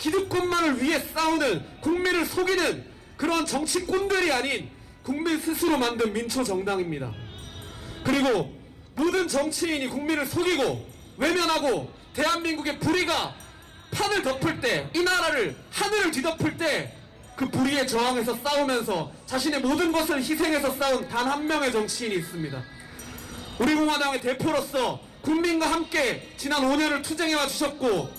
기득권만을 위해 싸우는, 국민을 속이는 그런 정치꾼들이 아닌 국민 스스로 만든 민초정당입니다. 그리고 모든 정치인이 국민을 속이고 외면하고 대한민국의 불의가 판을 덮을 때, 이 나라를, 하늘을 뒤덮을 때 그 불의에 저항해서 싸우면서 자신의 모든 것을 희생해서 싸운 단 한 명의 정치인이 있습니다. 우리 공화당의 대표로서 국민과 함께 지난 5년을 투쟁해와 주셨고,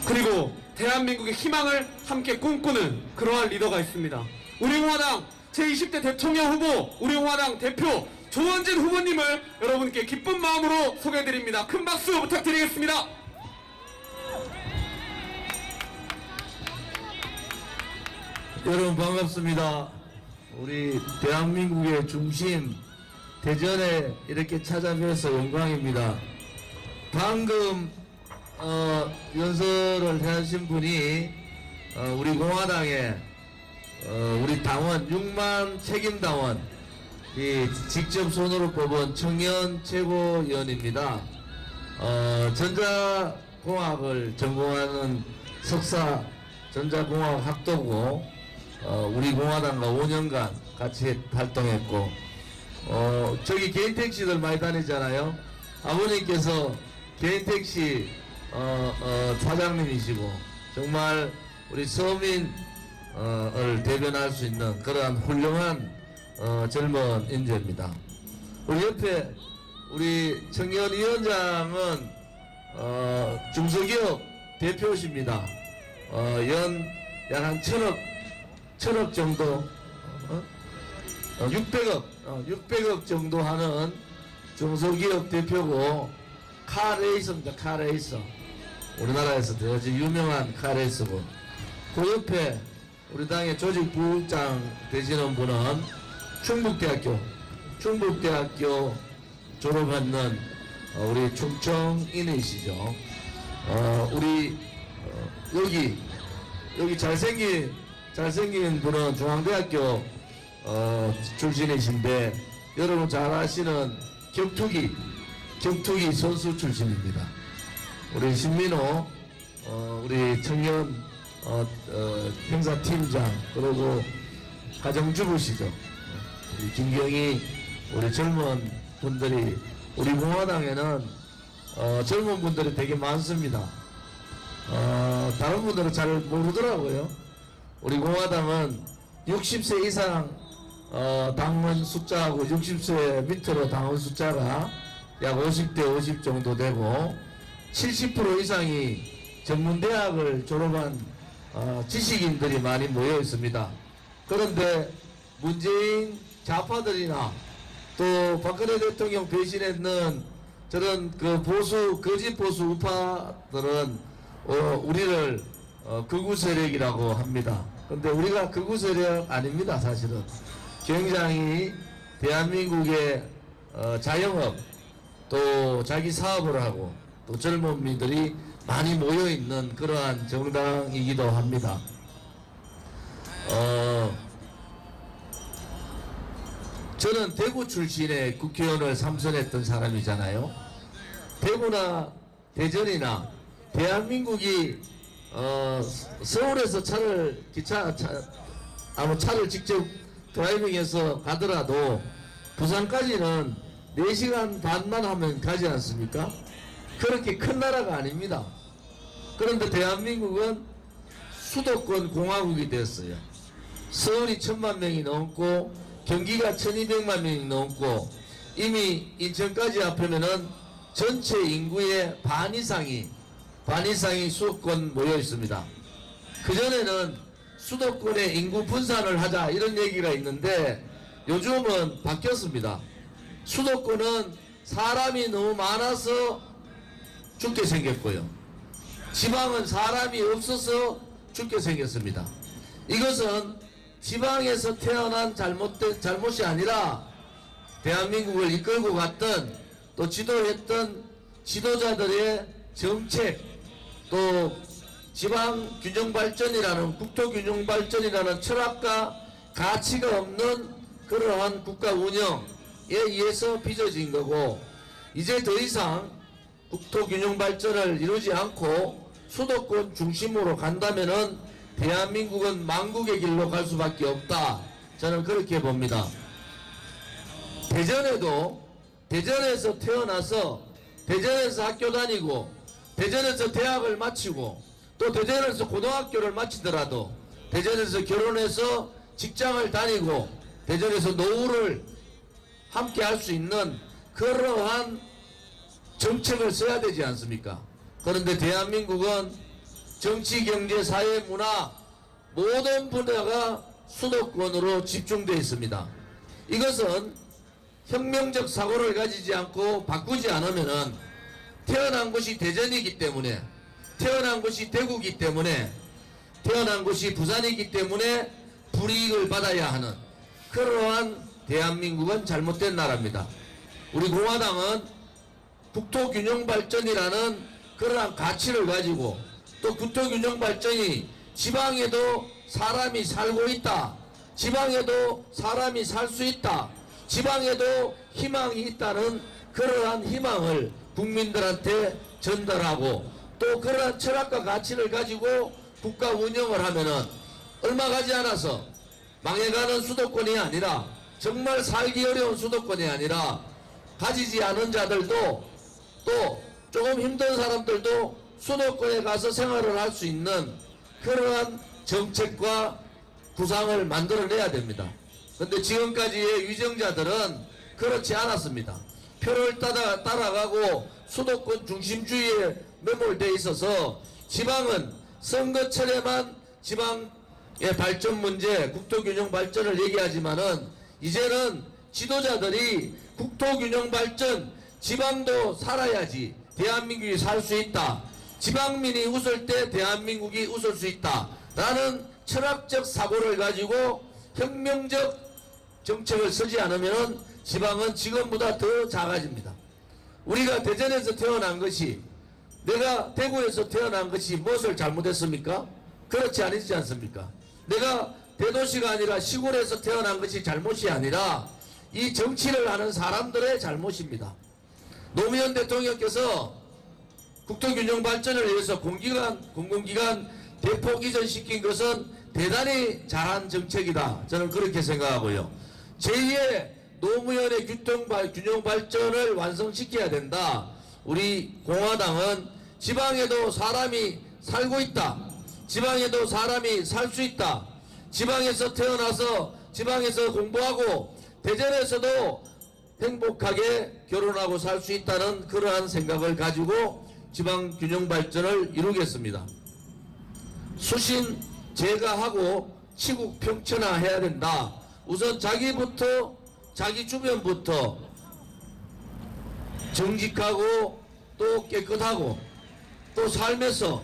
그리고 대한민국의 희망을 함께 꿈꾸는 그러한 리더가 있습니다. 우리 공화당 제20대 대통령 후보, 우리 공화당 대표 조원진 후보님을 여러분께 기쁜 마음으로 소개해드립니다. 큰 박수 부탁드리겠습니다. 여러분 반갑습니다. 우리 대한민국의 중심 대전에 이렇게 찾아뵈서 영광입니다. 방금 연설을 하신 분이 우리 공화당의 우리 당원 6만 책임당원 직접 손으로 뽑은 청년 최고위원입니다. 전자공학을 전공하는 석사 전자공학 학도고 우리 공화당과 5년간 같이 활동했고, 저기 개인택시들 많이 다니잖아요. 아버님께서 개인택시 사장님이시고 정말 우리 서민을 대변할 수 있는 그러한 훌륭한 젊은 인재입니다. 우리 옆에 우리 청년위원장은 중소기업 대표십니다. 약 한 천억 정도, 600억 정도 하는 중소기업 대표고, 카레이서입니다. 카레이서. 우리나라에서 아주 유명한 카레이서고, 그 옆에 우리 당의 조직부장 되시는 분은 충북대학교 졸업했는 우리 충청인이시죠. 우리 여기 잘생긴 분은 중앙대학교 출신이신데, 여러분 잘 아시는 격투기 선수 출신입니다. 우리 신민호 우리 청년 행사팀장, 그리고 가정주부시죠. 우리 김경희, 우리 젊은 분들이, 우리 공화당에는 젊은 분들이 되게 많습니다. 다른 분들은 잘 모르더라고요. 우리 공화당은 60세 이상 당원 숫자하고 60세 밑으로 당원 숫자가 약 50대 50 정도 되고, 70% 이상이 전문대학을 졸업한 지식인들이 많이 모여 있습니다. 그런데 문재인 좌파들이나 또 박근혜 대통령 배신했는 저런 그 거짓 보수 우파들은 우리를 극우 세력이라고 합니다. 근데 우리가 극우 세력 아닙니다. 사실은 굉장히 대한민국의 자영업 또 자기 사업을 하고 또 젊은이들이 많이 모여있는 그러한 정당이기도 합니다. 저는 대구 출신의 국회의원을 삼선했던 사람이잖아요. 대구나 대전이나 대한민국이 서울에서 차를 직접 드라이빙해서 가더라도 부산까지는 4시간 반만 하면 가지 않습니까? 그렇게 큰 나라가 아닙니다. 그런데 대한민국은 수도권 공화국이 됐어요. 서울이 1000만 명이 넘고 경기가 1200만 명이 넘고, 이미 인천까지 합하면은 전체 인구의 반 이상이 수도권 모여 있습니다. 그전에는 수도권의 인구 분산을 하자 이런 얘기가 있는데, 요즘은 바뀌었습니다. 수도권은 사람이 너무 많아서 죽게 생겼고요, 지방은 사람이 없어서 죽게 생겼습니다. 이것은 지방에서 태어난 잘못이 아니라 대한민국을 이끌고 갔던 또 지도했던 지도자들의 정책, 또 지방균형발전이라는, 국토균형발전이라는 철학과 가치가 없는 그러한 국가 운영에 의해서 빚어진 거고, 이제 더 이상 국토균형발전을 이루지 않고 수도권 중심으로 간다면은 대한민국은 망국의 길로 갈 수밖에 없다. 저는 그렇게 봅니다. 대전에서 태어나서 대전에서 학교 다니고 대전에서 대학을 마치고 또 대전에서 고등학교를 마치더라도 대전에서 결혼해서 직장을 다니고 대전에서 노후를 함께 할 수 있는 그러한 정책을 써야 되지 않습니까? 그런데 대한민국은 정치, 경제, 사회, 문화 모든 분야가 수도권으로 집중되어 있습니다. 이것은 혁명적 사고를 가지지 않고 바꾸지 않으면은 태어난 곳이 대전이기 때문에, 태어난 곳이 대구이기 때문에, 태어난 곳이 부산이기 때문에 불이익을 받아야 하는 그러한 대한민국은 잘못된 나라입니다. 우리 공화당은 국토균형 발전이라는 그러한 가치를 가지고 또 국토균형 발전이 지방에도 사람이 살고 있다, 지방에도 사람이 살 수 있다, 지방에도 희망이 있다는 그러한 희망을 국민들한테 전달하고 또 그러한 철학과 가치를 가지고 국가 운영을 하면은 얼마 가지 않아서 망해가는 수도권이 아니라, 정말 살기 어려운 수도권이 아니라 가지지 않은 자들도 또 조금 힘든 사람들도 수도권에 가서 생활을 할 수 있는 그러한 정책과 구상을 만들어내야 됩니다. 그런데 지금까지의 위정자들은 그렇지 않았습니다. 표를 따라가고 수도권 중심주의에 매몰되어 있어서 지방은 선거철에만 지방의 발전 문제, 국토균형 발전을 얘기하지만은 이제는 지도자들이 국토균형 발전, 지방도 살아야지 대한민국이 살 수 있다, 지방민이 웃을 때 대한민국이 웃을 수 있다 라는 철학적 사고를 가지고 혁명적 정책을 쓰지 않으면 지방은 지금보다 더 작아집니다. 우리가 대전에서 태어난 것이, 내가 대구에서 태어난 것이 무엇을 잘못했습니까? 그렇지 아니지 않습니까? 내가 대도시가 아니라 시골에서 태어난 것이 잘못이 아니라 이 정치를 하는 사람들의 잘못입니다. 노무현 대통령께서 국토균형 발전을 위해서 공공기관 대폭 이전시킨 것은 대단히 잘한 정책이다. 저는 그렇게 생각하고요. 제2의 노무현의 균형 발전을 완성시켜야 된다. 우리 공화당은 지방에도 사람이 살고 있다, 지방에도 사람이 살 수 있다, 지방에서 태어나서 지방에서 공부하고 대전에서도 행복하게 결혼하고 살 수 있다는 그러한 생각을 가지고 지방 균형 발전을 이루겠습니다. 수신 제가하고 치국 평천화해야 된다. 우선 자기부터, 자기 주변부터 정직하고 또 깨끗하고 또 삶에서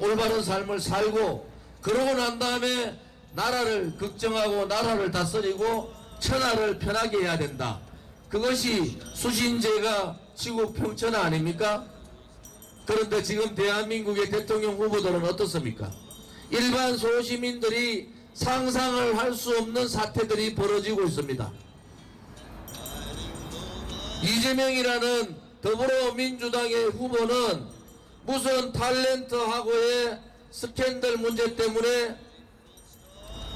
올바른 삶을 살고, 그러고 난 다음에 나라를 걱정하고 나라를 다스리고 천하를 편하게 해야 된다. 그것이 수신제가 치국 평천화 아닙니까? 그런데 지금 대한민국의 대통령 후보들은 어떻습니까? 일반 소시민들이 상상을 할 수 없는 사태들이 벌어지고 있습니다. 이재명이라는 더불어민주당의 후보는 무슨 탤런트하고의 스캔들 문제 때문에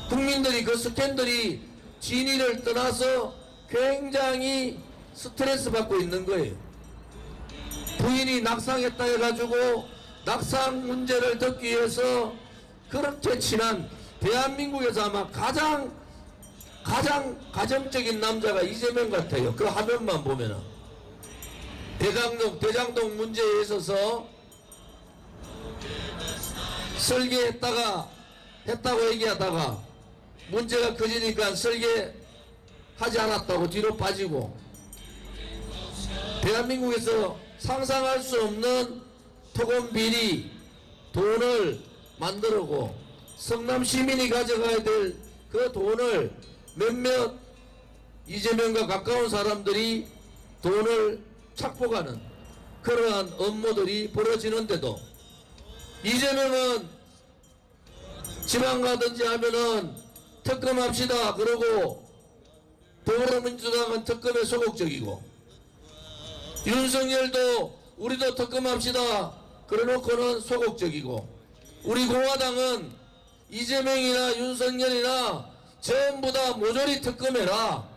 국민들이 그 스캔들이 진위를 떠나서 굉장히 스트레스 받고 있는 거예요. 부인이 낙상했다 해가지고 낙상 문제를 듣기 위해서 그렇게 친한, 대한민국에서 아마 가장 가정적인 남자가 이재명 같아요. 그 화면만 보면은. 대장동 문제에 있어서 했다고 얘기하다가 문제가 커지니까 설계하지 않았다고 뒤로 빠지고, 대한민국에서 상상할 수 없는 토건 비리, 돈을 만들고 성남 시민이 가져가야 될 그 돈을 몇몇 이재명과 가까운 사람들이 돈을 착복하는 그러한 업무들이 벌어지는데도 이재명은 지방 가든지 하면은 특검합시다 그러고, 더불어민주당은 특검에 소극적이고, 윤석열도 우리도 특검합시다 그래놓고는 소극적이고, 우리 공화당은 이재명이나 윤석열이나 전부 다 모조리 특검해라.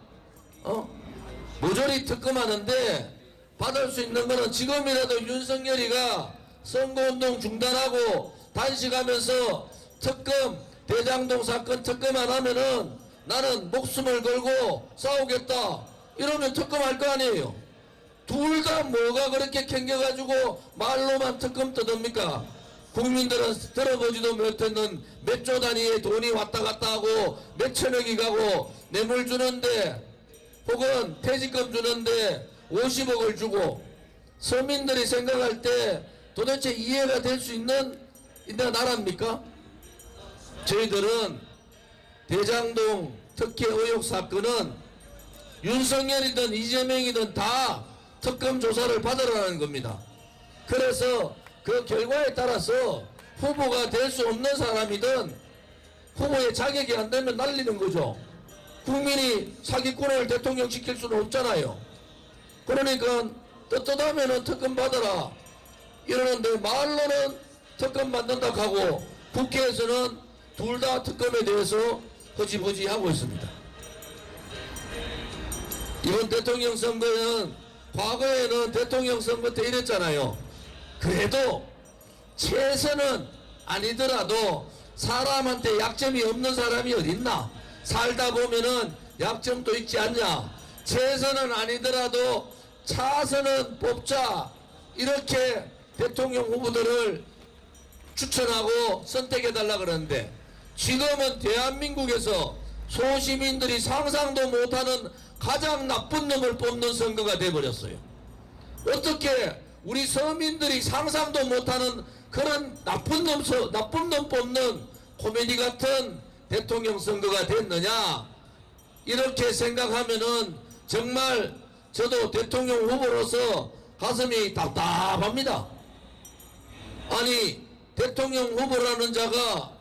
모조리 특검하는데 받을 수 있는 거는 지금이라도 윤석열이가 선거운동 중단하고 단식하면서 특검, 대장동 사건 특검 안 하면은 나는 목숨을 걸고 싸우겠다. 이러면 특검할 거 아니에요. 둘 다 뭐가 그렇게 캥겨가지고 말로만 특검 떠듭니까? 국민들은 들어보지도 못했는 몇 조 단위의 돈이 왔다 갔다 하고 몇 천억이 가고 뇌물 주는데, 혹은 퇴직금 주는데 50억을 주고, 서민들이 생각할 때 도대체 이해가 될 수 있는 나라입니까? 저희들은 대장동 특혜 의혹 사건은 윤석열이든 이재명이든 다 특검 조사를 받으라는 겁니다. 그래서 그 결과에 따라서 후보가 될 수 없는 사람이든 후보의 자격이 안 되면 날리는 거죠. 국민이 사기꾼을 대통령 시킬 수는 없잖아요. 그러니까 떳떳하면은 특검 받아라 이러는데, 말로는 특검 받는다 하고 국회에서는 둘 다 특검에 대해서 허지부지 하고 있습니다. 이번 대통령 선거는, 과거에는 대통령 선거 때 이랬잖아요. 그래도 최선은 아니더라도 사람한테 약점이 없는 사람이 어딨나? 살다 보면은 약점도 있지 않냐? 최선은 아니더라도 차선은 뽑자. 이렇게 대통령 후보들을 추천하고 선택해달라 그러는데, 지금은 대한민국에서 소시민들이 상상도 못하는 가장 나쁜 놈을 뽑는 선거가 돼버렸어요. 어떻게 우리 서민들이 상상도 못하는 그런 나쁜 놈 뽑는 코미디 같은 대통령 선거가 됐느냐? 이렇게 생각하면은 정말 저도 대통령 후보로서 가슴이 답답합니다. 아니, 대통령 후보라는 자가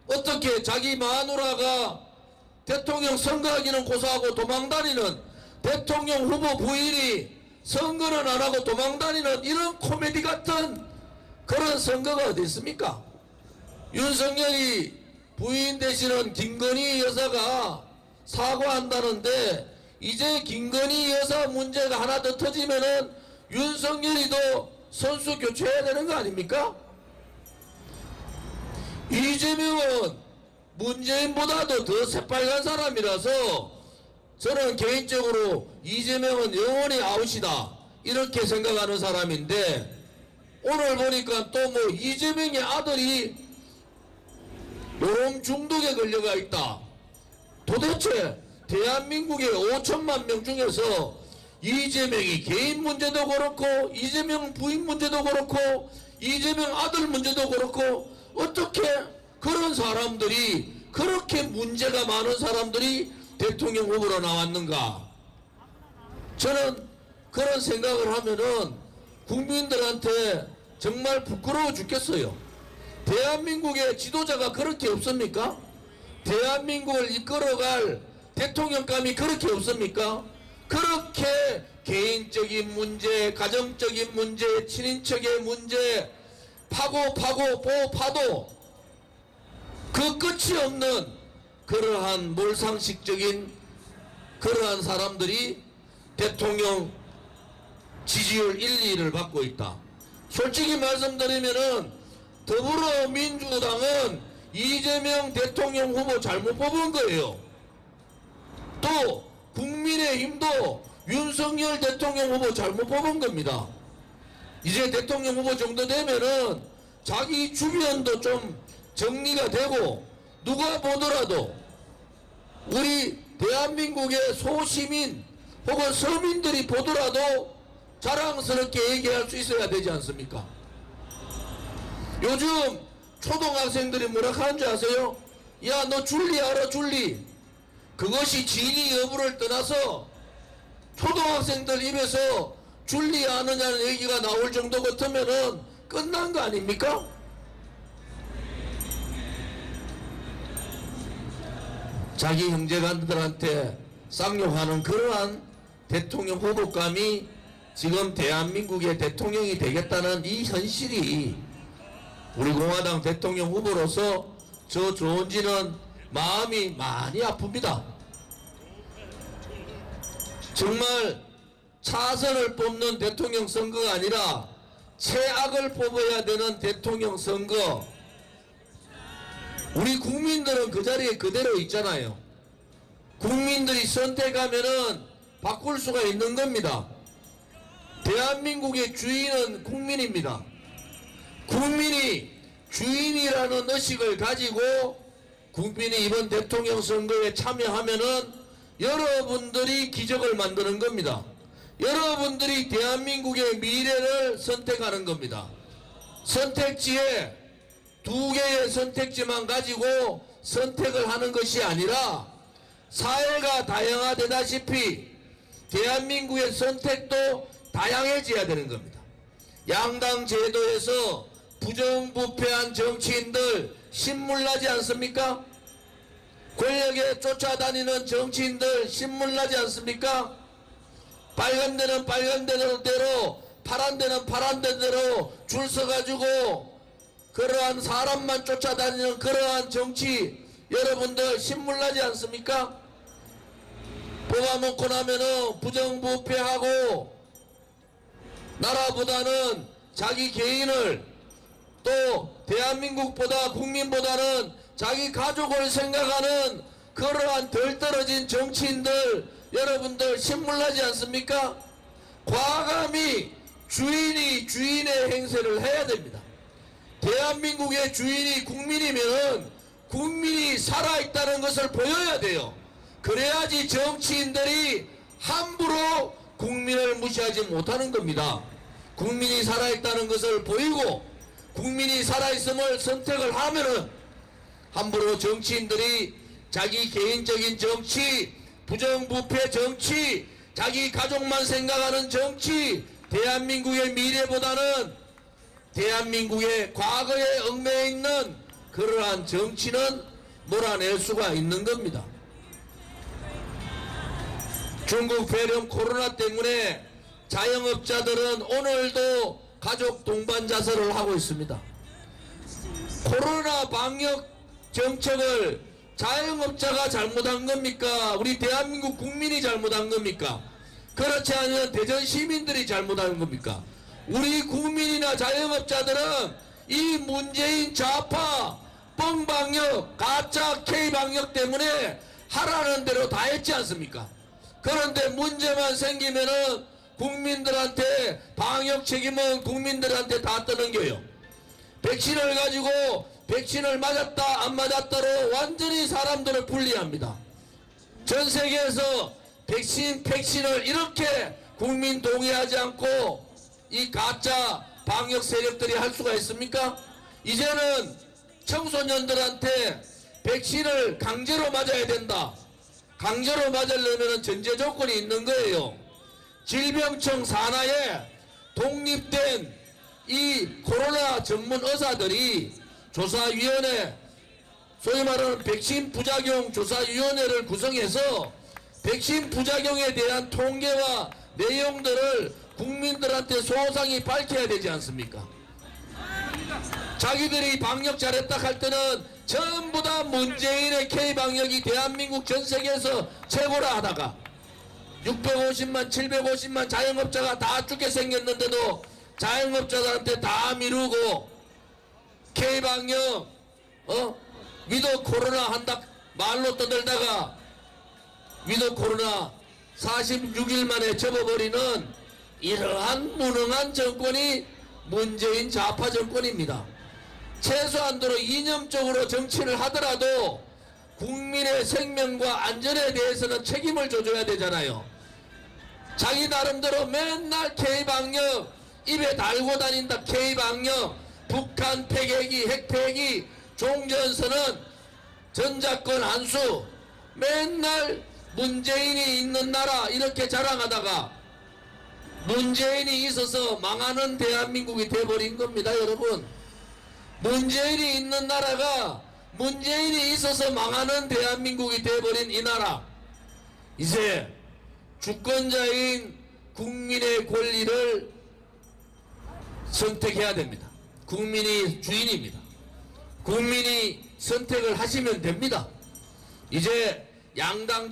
어떻게 자기 마누라가 대통령 선거하기는 고사하고 도망다니는, 대통령 후보 부인이 선거는 안 하고 도망다니는 이런 코미디 같은 그런 선거가 어디 있습니까? 윤석열이 부인 되시는 김건희 여사가 사과한다는데, 이제 김건희 여사 문제가 하나 더 터지면은 윤석열이도 선수 교체해야 되는 거 아닙니까? 이재명은 문재인보다도 더 새빨간 사람이라서 저는 개인적으로 이재명은 영원히 아웃이다 이렇게 생각하는 사람인데, 오늘 보니까 또 뭐 이재명의 아들이 요런 중독에 걸려가 있다. 도대체 대한민국의 5천만 명 중에서 이재명이 개인 문제도 그렇고, 이재명 부인 문제도 그렇고, 이재명 아들 문제도 그렇고, 어떻게 그런 사람들이, 그렇게 문제가 많은 사람들이 대통령 후보로 나왔는가? 저는 그런 생각을 하면은 국민들한테 정말 부끄러워 죽겠어요. 대한민국의 지도자가 그렇게 없습니까? 대한민국을 이끌어갈 대통령감이 그렇게 없습니까? 그렇게 개인적인 문제, 가정적인 문제, 친인척의 문제 파고 파도 그 끝이 없는 그러한 몰상식적인 그러한 사람들이 대통령 지지율 1, 2를 받고 있다. 솔직히 말씀드리면은 더불어민주당은 이재명 대통령 후보 잘못 뽑은 거예요. 또 국민의힘도 윤석열 대통령 후보 잘못 뽑은 겁니다. 이제 대통령 후보 정도 되면은 자기 주변도 좀 정리가 되고, 누가 보더라도 우리 대한민국의 소시민 혹은 서민들이 보더라도 자랑스럽게 얘기할 수 있어야 되지 않습니까? 요즘 초등학생들이 뭐라 하는 줄 아세요? 야, 너 줄리 알아? 줄리. 그것이 진위 여부를 떠나서 초등학생들 입에서 줄리 아느냐는 얘기가 나올 정도 같으면은 끝난 거 아닙니까? 자기 형제간들한테 쌍욕하는 그러한 대통령 후보감이 지금 대한민국의 대통령이 되겠다는 이 현실이 우리 공화당 대통령 후보로서 저 좋은지는 마음이 많이 아픕니다. 정말 차선을 뽑는 대통령 선거가 아니라 최악을 뽑아야 되는 대통령 선거. 우리 국민들은 그 자리에 그대로 있잖아요. 국민들이 선택하면은 바꿀 수가 있는 겁니다. 대한민국의 주인은 국민입니다. 국민이 주인이라는 의식을 가지고 국민이 이번 대통령 선거에 참여하면은 여러분들이 기적을 만드는 겁니다. 여러분들이 대한민국의 미래를 선택하는 겁니다. 선택지에 두 개의 선택지만 가지고 선택을 하는 것이 아니라 사회가 다양화되다시피 대한민국의 선택도 다양해져야 되는 겁니다. 양당 제도에서 부정부패한 정치인들 신물나지 않습니까? 권력에 쫓아다니는 정치인들 신물나지 않습니까? 빨간 데는 빨간 데대로, 파란 데는 파란 데대로 줄 서가지고 그러한 사람만 쫓아다니는 그러한 정치 여러분들 신물나지 않습니까? 뽑아먹고 나면은 부정부패하고 나라보다는 자기 개인을 또 대한민국보다 국민보다는 자기 가족을 생각하는 그러한 덜 떨어진 정치인들 여러분들 신물나지 않습니까? 과감히 주인이 주인의 행세를 해야 됩니다. 대한민국의 주인이 국민이면 국민이 살아있다는 것을 보여야 돼요. 그래야지 정치인들이 함부로 국민을 무시하지 못하는 겁니다. 국민이 살아있다는 것을 보이고 국민이 살아있음을 선택을 하면은 함부로 정치인들이 자기 개인적인 정치, 부정부패 정치, 자기 가족만 생각하는 정치, 대한민국의 미래보다는 대한민국의 과거에 얽매여 있는 그러한 정치는 몰아낼 수가 있는 겁니다. 중국 배렴 코로나 때문에 자영업자들은 오늘도 가족 동반 자살을 하고 있습니다. 코로나 방역 정책을 자영업자가 잘못한 겁니까? 우리 대한민국 국민이 잘못한 겁니까? 그렇지 않으면 대전 시민들이 잘못한 겁니까? 우리 국민이나 자영업자들은 이 문재인 좌파 뻥방역 가짜 K방역 때문에 하라는 대로 다 했지 않습니까? 그런데 문제만 생기면은 국민들한테 방역 책임은 국민들한테 다 떠넘겨요. 백신을 가지고 백신을 맞았다 안 맞았다로 완전히 사람들을 분리합니다. 전 세계에서 백신을 이렇게 국민 동의하지 않고 이 가짜 방역 세력들이 할 수가 있습니까? 이제는 청소년들한테 백신을 강제로 맞아야 된다. 강제로 맞으려면 전제 조건이 있는 거예요. 질병청 산하에 독립된 이 코로나 전문 의사들이 조사위원회, 소위 말하는 백신 부작용 조사위원회를 구성해서 백신 부작용에 대한 통계와 내용들을 국민들한테 소상히 밝혀야 되지 않습니까? 자기들이 방역 잘했다 할 때는 전부 다 문재인의 K방역이 대한민국 전 세계에서 최고라 하다가 650만 750만 자영업자가 다 죽게 생겼는데도 자영업자들한테 다 미루고 K방역 위드 코로나 한다 말로 떠들다가 위드 코로나 46일 만에 접어버리는 이러한 무능한 정권이 문재인 좌파 정권입니다. 최소한도로 이념적으로 정치를 하더라도 국민의 생명과 안전에 대해서는 책임을 져줘야 되잖아요. 자기 나름대로 맨날 K방역 입에 달고 다닌다. K방역, 북한 폐기기, 핵폐기, 종전선언, 전작권 안수, 맨날 문재인이 있는 나라 이렇게 자랑하다가 문재인이 있어서 망하는 대한민국이 돼버린 겁니다. 여러분, 문재인이 있는 나라가 문재인이 있어서 망하는 대한민국이 돼버린 이 나라, 이제 주권자인 국민의 권리를 선택해야 됩니다. 국민이 주인입니다. 국민이 선택을 하시면 됩니다. 이제 양당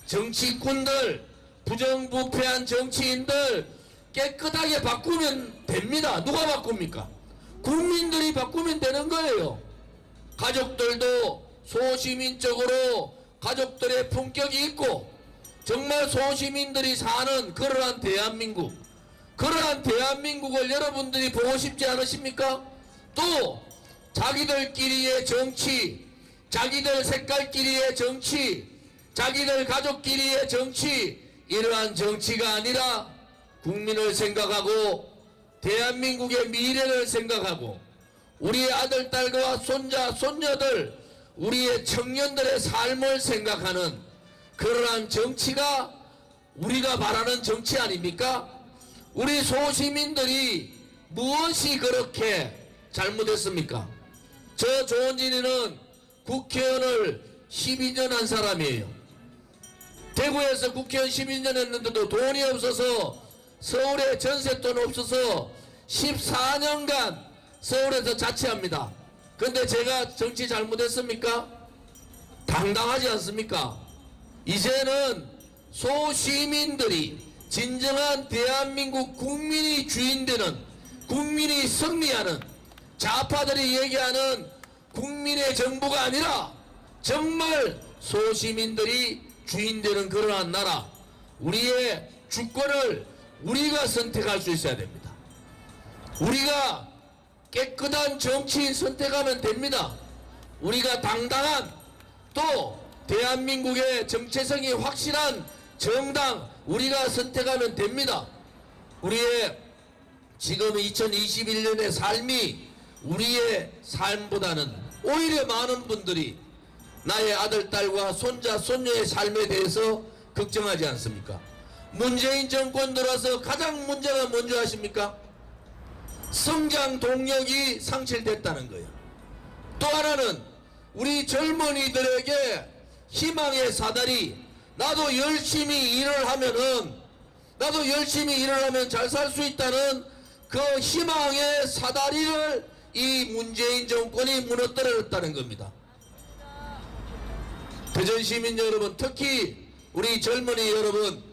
정치꾼들, 부정부패한 정치인들 깨끗하게 바꾸면 됩니다. 누가 바꿉니까? 국민들이 바꾸면 되는 거예요. 가족들도 소시민적으로 가족들의 품격이 있고 정말 소시민들이 사는 그러한 대한민국을 여러분들이 보고 싶지 않으십니까? 또 자기들끼리의 정치, 자기들 색깔끼리의 정치, 자기들 가족끼리의 정치, 이러한 정치가 아니라 국민을 생각하고 대한민국의 미래를 생각하고 우리의 아들, 딸과 손자, 손녀들, 우리의 청년들의 삶을 생각하는 그러한 정치가 우리가 바라는 정치 아닙니까? 우리 소시민들이 무엇이 그렇게 잘못했습니까? 저 조원진이는 국회의원을 12년 한 사람이에요. 대구에서 국회의원 12년 했는데도 돈이 없어서 서울에 전세돈 없어서 14년간 서울에서 자취합니다. 근데 제가 정치 잘못했습니까? 당당하지 않습니까? 이제는 소시민들이 진정한 대한민국 국민이 주인되는, 국민이 승리하는, 좌파들이 얘기하는 국민의 정부가 아니라 정말 소시민들이 주인되는 그러한 나라, 우리의 주권을 우리가 선택할 수 있어야 됩니다. 우리가 깨끗한 정치인 선택하면 됩니다. 우리가 당당한, 또 대한민국의 정체성이 확실한 정당 우리가 선택하면 됩니다. 우리의 지금 2021년의 삶이 우리의 삶보다는 오히려 많은 분들이 나의 아들, 딸과 손자, 손녀의 삶에 대해서 걱정하지 않습니까? 문재인 정권 들어서 가장 문제가 뭔지 아십니까? 성장 동력이 상실됐다는 거예요. 또 하나는 우리 젊은이들에게 희망의 사다리, 나도 열심히 일을 하면 잘 살 수 있다는 그 희망의 사다리를 이 문재인 정권이 무너뜨렸다는 겁니다. 대전 시민 여러분, 특히 우리 젊은이 여러분,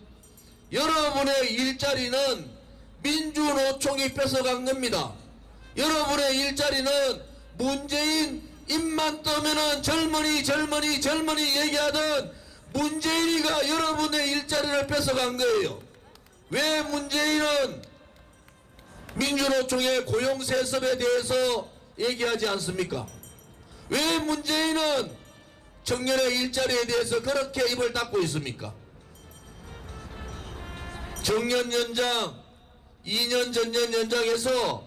여러분의 일자리는 민주노총이 뺏어간 겁니다. 여러분의 일자리는 문재인 입만 떠면은 젊은이 얘기하던 문재인이가 여러분의 일자리를 뺏어간 거예요. 왜 문재인은 민주노총의 고용세습에 대해서 얘기하지 않습니까? 왜 문재인은 청년의 일자리에 대해서 그렇게 입을 닫고 있습니까? 정년연장, 2년 전년 연장해서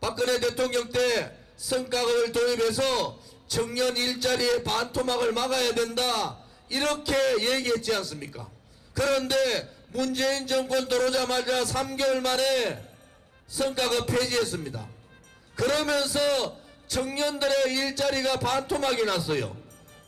박근혜 대통령 때 성과급을 도입해서 청년 일자리의 반토막을 막아야 된다, 이렇게 얘기했지 않습니까? 그런데 문재인 정권 들어오자마자 3개월 만에 성과급 폐지했습니다. 그러면서 청년들의 일자리가 반토막이 났어요.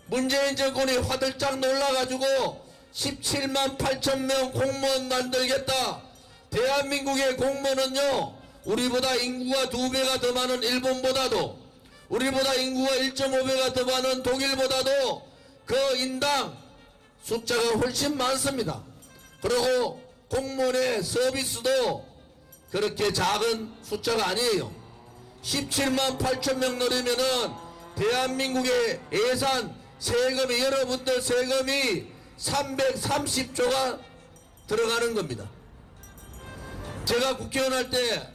문재인 정권이 화들짝 놀라가지고 17만 8천 명 공무원 만들겠다. 대한민국의 공무원은요, 우리보다 인구가 2배가 더 많은 일본보다도, 우리보다 인구가 1.5배가 더 많은 독일보다도 그 인당 숫자가 훨씬 많습니다. 그리고 공무원의 서비스도 그렇게 작은 숫자가 아니에요. 17만 8천 명 늘리면은 대한민국의 예산 세금이, 여러분들 세금이 330조가 들어가는 겁니다. 제가 국회의원 할 때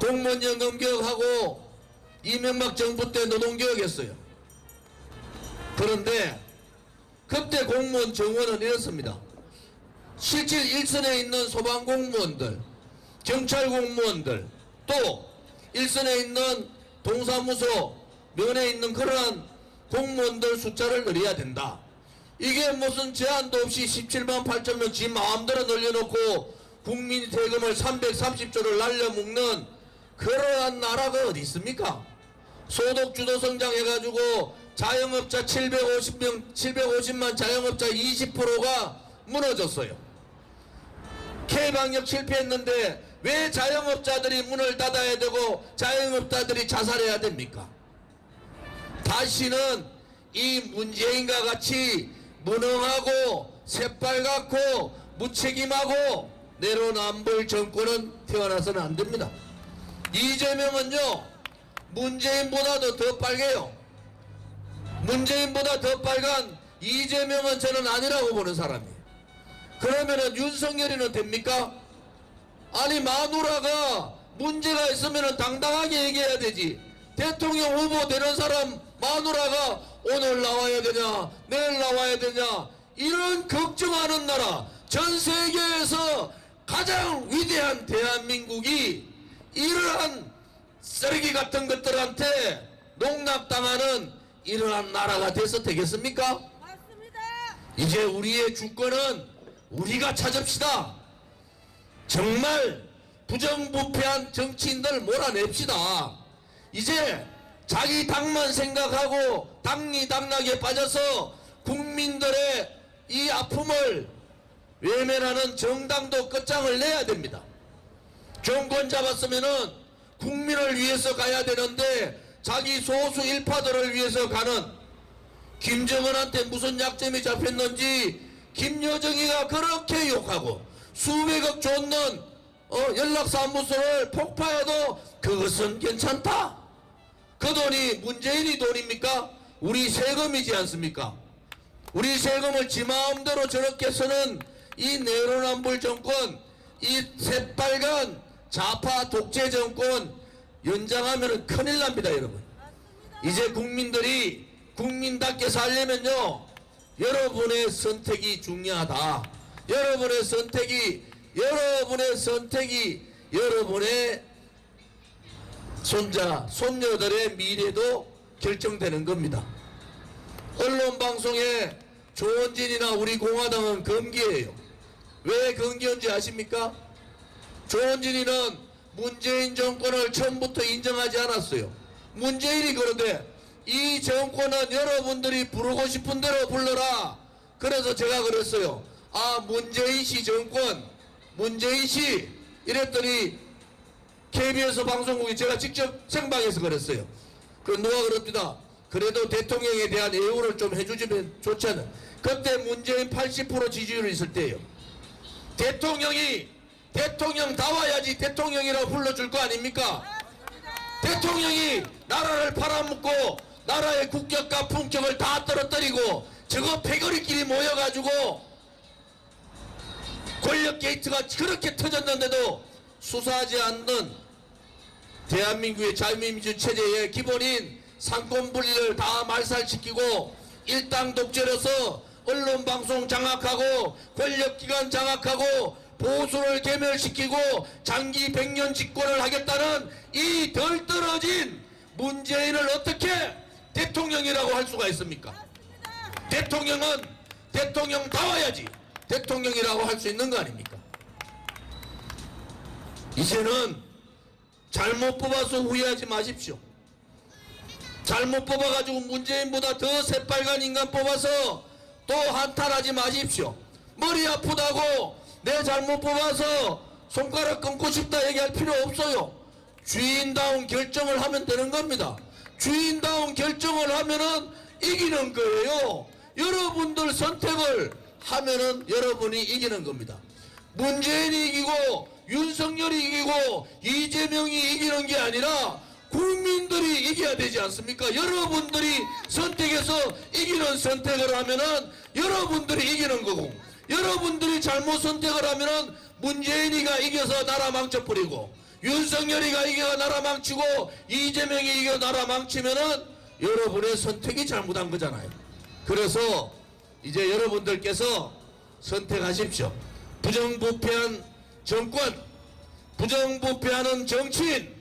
공무원연금 개혁하고 이명박 정부 때 노동개혁했어요. 그런데 그때 공무원 정원은 이렇습니다. 실질 일선에 있는 소방공무원들, 경찰공무원들, 또 일선에 있는 동사무소, 면에 있는 그러한 공무원들 숫자를 늘려야 된다. 이게 무슨 제한도 없이 17만 8천 명 지 마음대로 늘려놓고 국민 세금을 330조를 날려먹는 그러한 나라가 어디 있습니까? 소득주도 성장해가지고 자영업자 750만 자영업자 20%가 무너졌어요. K방역 실패했는데 왜 자영업자들이 문을 닫아야 되고 자영업자들이 자살해야 됩니까? 다시는 이 문재인과 같이 무능하고 새빨갛고 무책임하고 내로남불 정권은 태어나서는 안 됩니다. 이재명은요, 문재인보다도 더 빨개요. 문재인보다 더 빨간 이재명은 저는 아니라고 보는 사람이에요. 그러면은 윤석열이는 됩니까? 아니, 마누라가 문제가 있으면은 당당하게 얘기해야 되지. 대통령 후보 되는 사람 마누라가 오늘 나와야 되냐, 내일 나와야 되냐, 이런 걱정하는 나라, 전 세계에서 가장 위대한 대한민국이 이러한 쓰레기 같은 것들한테 농락당하는 이러한 나라가 돼서 되겠습니까? 맞습니다. 이제 우리의 주권은 우리가 찾읍시다. 정말 부정부패한 정치인들 몰아냅시다. 이제 자기 당만 생각하고 당리당락에 빠져서 국민들의 이 아픔을 외면하는 정당도 끝장을 내야 됩니다. 정권 잡았으면은 국민을 위해서 가야 되는데 자기 소수 일파들을 위해서 가는, 김정은한테 무슨 약점이 잡혔는지 김여정이가 그렇게 욕하고 수백억 줬는 연락사무소를 폭파해도 그것은 괜찮다. 그 돈이 문재인이 돈입니까? 우리 세금이지 않습니까? 우리 세금을 지 마음대로 저렇게 쓰는 이 내로남불 정권, 이 새빨간 좌파 독재 정권 연장하면 큰일 납니다, 여러분. 이제 국민들이 국민답게 살려면요, 여러분의 선택이 중요하다. 여러분의 선택이 여러분의 손자, 손녀들의 미래도 결정되는 겁니다. 언론방송에 조원진이나 우리 공화당은 금기예요. 왜 금기인지 아십니까? 조원진이는 문재인 정권을 처음부터 인정하지 않았어요. 문재인이 그런데 이 정권은 여러분들이 부르고 싶은 대로 불러라. 그래서 제가 그랬어요. 아, 문재인씨 정권, 문재인씨 이랬더니 KBS 방송국이 제가 직접 생방에서 그랬어요. 그 누가 그럽니다. 그래도 대통령에 대한 예우를 좀 해주시면 좋잖아요. 그때 문재인 80% 지지율이 있을 때예요. 대통령 나와야지 대통령이라고 불러줄 거 아닙니까? 대통령이 나라를 팔아먹고 나라의 국격과 품격을 다 떨어뜨리고 저거 패거리끼리 모여가지고 권력 게이트가 그렇게 터졌는데도 수사하지 않는 대한민국의 자유민주 체제의 기본인 상권분리를 다 말살시키고 일당 독재로서 언론방송 장악하고 권력기관 장악하고 보수를 괴멸시키고 장기 100년 집권을 하겠다는 이 덜 떨어진 문재인을 어떻게 대통령이라고 할 수가 있습니까? 대통령은 대통령다워야지 대통령이라고 할 수 있는 거 아닙니까? 이제는 잘못 뽑아서 후회하지 마십시오. 잘못 뽑아가지고 문재인보다 더 새빨간 인간 뽑아서 또 한탄하지 마십시오. 머리 아프다고 내 잘못 뽑아서 손가락 끊고 싶다 얘기할 필요 없어요. 주인다운 결정을 하면 되는 겁니다. 주인다운 결정을 하면은 이기는 거예요. 여러분들 선택을 하면은 여러분이 이기는 겁니다. 문재인이 이기고 윤석열이 이기고 이재명이 이기는 게 아니라 국민들이 이겨야 되지 않습니까? 여러분들이 선택해서 이기는 선택을 하면은 여러분들이 이기는 거고, 여러분들이 잘못 선택을 하면은 문재인이가 이겨서 나라 망쳐버리고 윤석열이가 이겨 나라 망치고 이재명이 이겨 나라 망치면은 여러분의 선택이 잘못한 거잖아요. 그래서 이제 여러분들께서 선택하십시오. 부정부패한 정권, 부정부패하는 정치인,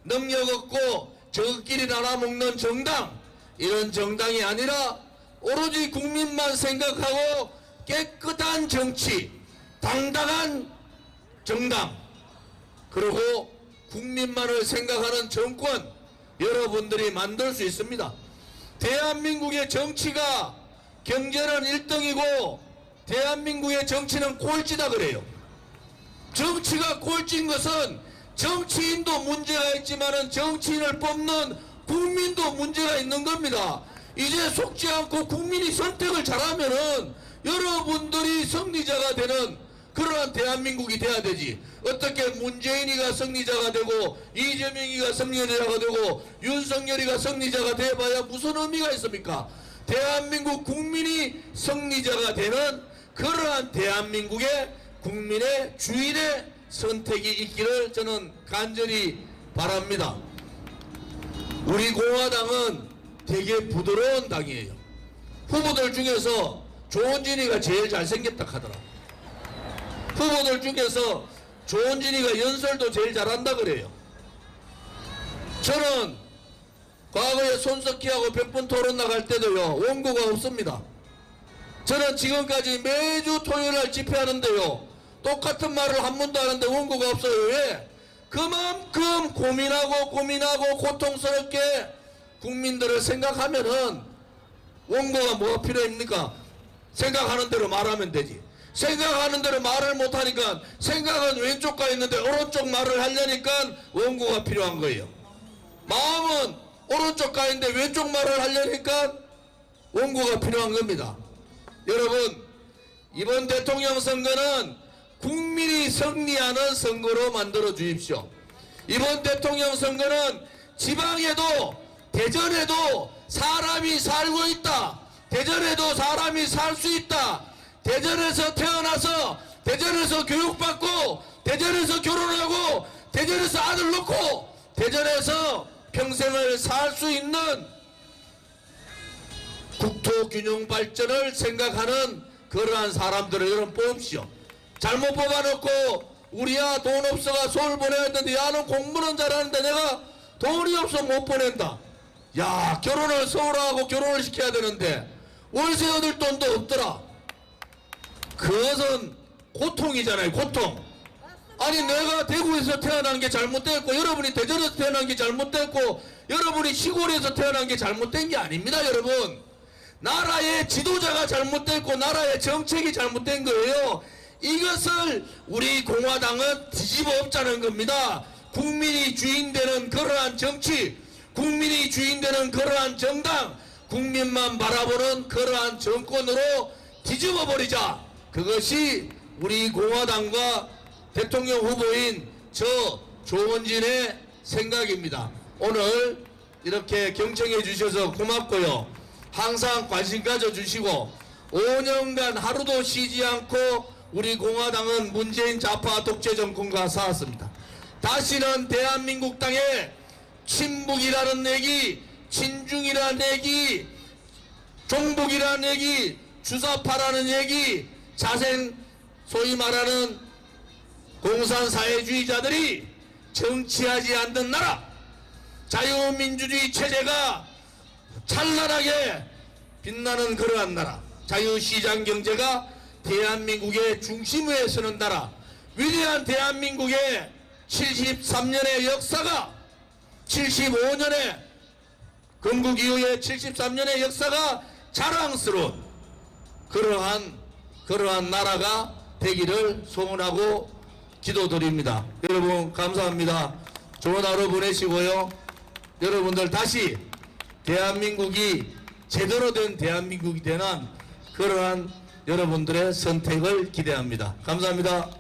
능력 없고 저끼리 나눠먹는 정당, 이런 정당이 아니라 오로지 국민만 생각하고 깨끗한 정치, 당당한 정당, 그리고 국민만을 생각하는 정권 여러분들이 만들 수 있습니다. 대한민국의 정치가 경제는 1등이고 대한민국의 정치는 꼴찌다 그래요. 정치가 꼴찌인 것은 정치인도 문제가 있지만은 정치인을 뽑는 국민도 문제가 있는 겁니다. 이제 속지 않고 국민이 선택을 잘하면은 여러분들이 승리자가 되는 그러한 대한민국이 돼야 되지. 어떻게 문재인이가 승리자가 되고 이재명이가 승리자가 되고 윤석열이가 승리자가 돼봐야 무슨 의미가 있습니까? 대한민국 국민이 승리자가 되는 그러한 대한민국의 국민의 주인의 선택이 있기를 저는 간절히 바랍니다. 우리 공화당은 되게 부드러운 당이에요. 후보들 중에서 조원진이가 제일 잘생겼다 하더라. 후보들 중에서 조원진이가 연설도 제일 잘한다 그래요. 저는 과거에 손석희하고 100분 토론 나갈 때도요, 원고가 없습니다. 저는 지금까지 매주 토요일날 집회하는데요, 똑같은 말을 한 번도 하는데 원고가 없어요. 왜? 그만큼 고민하고 고통스럽게 국민들을 생각하면은 원고가 뭐가 필요합니까? 생각하는 대로 말하면 되지. 생각하는 대로 말을 못하니까 생각은 왼쪽 가 있는데 오른쪽 말을 하려니까 원고가 필요한 거예요. 마음은 오른쪽 가 있는데 왼쪽 말을 하려니까 원고가 필요한 겁니다. 여러분, 이번 대통령 선거는 국민이 승리하는 선거로 만들어 주십시오. 이번 대통령 선거는 지방에도 대전에도 사람이 살고 있다. 대전에도 사람이 살 수 있다. 대전에서 태어나서 대전에서 교육받고 대전에서 결혼하고 대전에서 아들 낳고 대전에서 평생을 살 수 있는 국토균형 발전을 생각하는 그러한 사람들을 여러분 뽑으십시오. 잘못 뽑아놓고 우리야 돈 없어가 서울 보내야 했는데 야는 공부는 잘하는데 내가 돈이 없어 못 보낸다. 야, 결혼을 서울하고 결혼을 시켜야 되는데 월세 얻을 돈도 없더라. 그것은 고통이잖아요. 고통. 아니 내가 대구에서 태어난 게 잘못됐고 여러분이 대전에서 태어난 게 잘못됐고 여러분이 시골에서 태어난 게 잘못된 게 아닙니다. 여러분, 나라의 지도자가 잘못됐고 나라의 정책이 잘못된 거예요. 이것을 우리 공화당은 뒤집어 엎자는 겁니다. 국민이 주인되는 그러한 정치, 국민이 주인되는 그러한 정당, 국민만 바라보는 그러한 정권으로 뒤집어 버리자. 그것이 우리 공화당과 대통령 후보인 저 조원진의 생각입니다. 오늘 이렇게 경청해 주셔서 고맙고요. 항상 관심 가져주시고 5년간 하루도 쉬지 않고 우리 공화당은 문재인 좌파 독재 정권과 싸웠습니다. 다시는 대한민국 땅에 친북이라는 얘기, 친중이라는 얘기, 종북이라는 얘기, 주사파라는 얘기, 자생 소위 말하는 공산사회주의자들이 정치하지 않는 나라, 자유민주주의 체제가 찬란하게 빛나는 그러한 나라, 자유시장 경제가 대한민국의 중심에 서는 나라, 위대한 대한민국의 73년의 역사가 75년의 건국 이후의 73년의 역사가 자랑스러운 그러한 나라가 되기를 소원하고 기도드립니다. 여러분 감사합니다. 좋은 하루 보내시고요. 여러분들 다시 대한민국이 제대로 된 대한민국이 되는 그러한 여러분들의 선택을 기대합니다. 감사합니다.